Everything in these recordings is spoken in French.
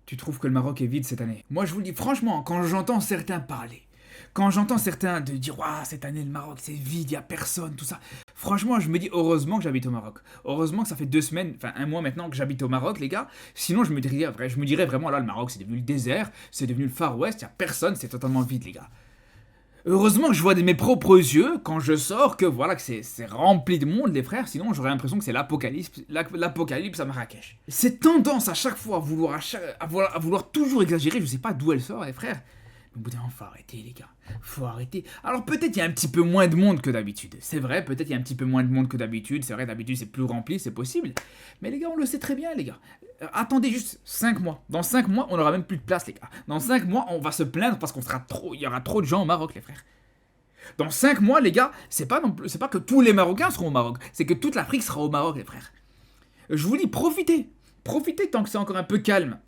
Tu trouves que le Maroc est vide cette année? Moi, je vous le dis franchement, quand j'entends certains parler, quand j'entends certains de dire Ouah, cette année le Maroc c'est vide, il n'y a personne, tout ça. Franchement, je me dis heureusement que j'habite au Maroc. Heureusement que ça fait 2 semaines, enfin un mois maintenant que j'habite au Maroc, les gars. Sinon, je me dirais vraiment là, le Maroc c'est devenu le désert, c'est devenu le Far West, il n'y a personne, c'est totalement vide, les gars. Heureusement que je vois de mes propres yeux quand je sors que voilà que c'est rempli de monde les frères, sinon j'aurais l'impression que c'est l'apocalypse à Marrakech. Cette tendance à chaque fois à vouloir toujours exagérer, je sais pas d'où elle sort les frères. Mais au bout d'un moment, faut arrêter les gars, faut arrêter. Alors peut-être il y a un petit peu moins de monde que d'habitude, c'est vrai, peut-être il y a un petit peu moins de monde que d'habitude, c'est vrai d'habitude c'est plus rempli, c'est possible. Mais les gars on le sait très bien les gars. Attendez juste 5 mois. Dans 5 mois, on n'aura même plus de place, les gars. Dans 5 mois, on va se plaindre parce il y aura trop de gens au Maroc, les frères. Dans 5 mois, les gars, c'est pas que tous les Marocains seront au Maroc, c'est que toute l'Afrique sera au Maroc, les frères. Je vous dis, profitez. Profitez tant que c'est encore un peu calme,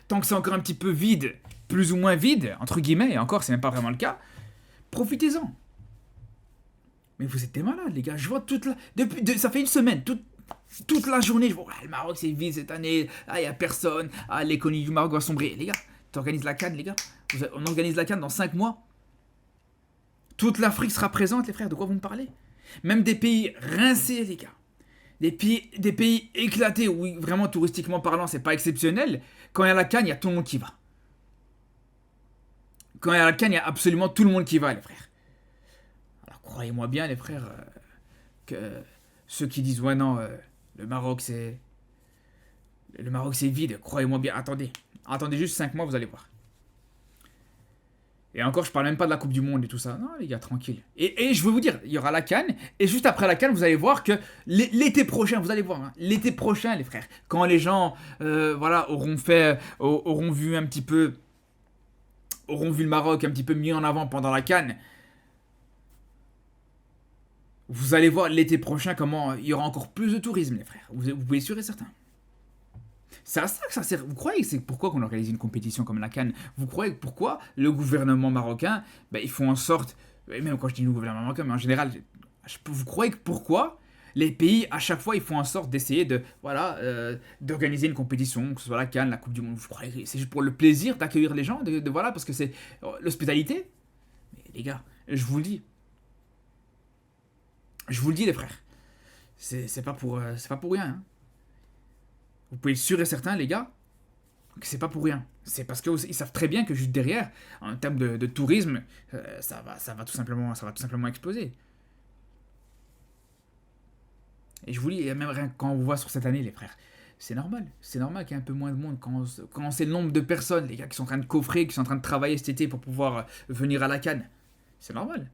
tant que c'est encore un petit peu vide, plus ou moins vide, entre guillemets, et encore, c'est même pas vraiment le cas. Profitez-en. Mais vous êtes des malades, les gars. Je vois ça fait une semaine, toute la journée, je vois, le Maroc c'est vide cette année, il y a personne, l'économie du Maroc va sombrer. Les gars, tu organises la CAN, les gars. On organise la CAN dans 5 mois. Toute l'Afrique sera présente, les frères, de quoi vous me parlez? Même des pays rincés, les gars. Des pays éclatés, où vraiment touristiquement parlant, c'est pas exceptionnel. Quand il y a la canne, il y a tout le monde qui va. Quand il y a la canne, il y a absolument tout le monde qui va, les frères. Alors croyez-moi bien, les frères, que ceux qui disent ouais non, le Maroc c'est vide, croyez-moi bien. Attendez juste 5 mois, vous allez voir. Et encore, je parle même pas de la Coupe du Monde et tout ça. Non, les gars, tranquille. Et je veux vous dire, il y aura la CAN. Et juste après la CAN, vous allez voir que l'été prochain, vous allez voir, hein, l'été prochain, les frères, quand les gens, voilà, auront vu un petit peu, auront vu le Maroc un petit peu mis en avant pendant la CAN, vous allez voir l'été prochain comment il y aura encore plus de tourisme, les frères. Vous pouvez être sûr et certain. C'est à ça que ça sert. Vous croyez que c'est pourquoi qu'on organise une compétition comme la CAN? Vous croyez que pourquoi le gouvernement marocain, ils font en sorte, et même quand je dis le gouvernement marocain, mais en général, vous croyez que pourquoi les pays, à chaque fois, ils font en sorte d'essayer d'organiser une compétition, que ce soit la CAN, la Coupe du Monde. Vous croyez que c'est juste pour le plaisir d'accueillir les gens, voilà, parce que c'est l'hospitalité? Mais les gars, je vous le dis, les frères, c'est pas pour rien, hein. Vous pouvez être sûr et certain, les gars, que c'est pas pour rien. C'est parce qu'ils savent très bien que juste derrière, en termes de tourisme, ça va tout simplement exploser. Et je vous dis, même rien quand on vous voit sur cette année, les frères, c'est normal. C'est normal qu'il y ait un peu moins de monde quand c'est le nombre de personnes, les gars, qui sont en train de coffrer, qui sont en train de travailler cet été pour pouvoir venir à la canne. C'est normal.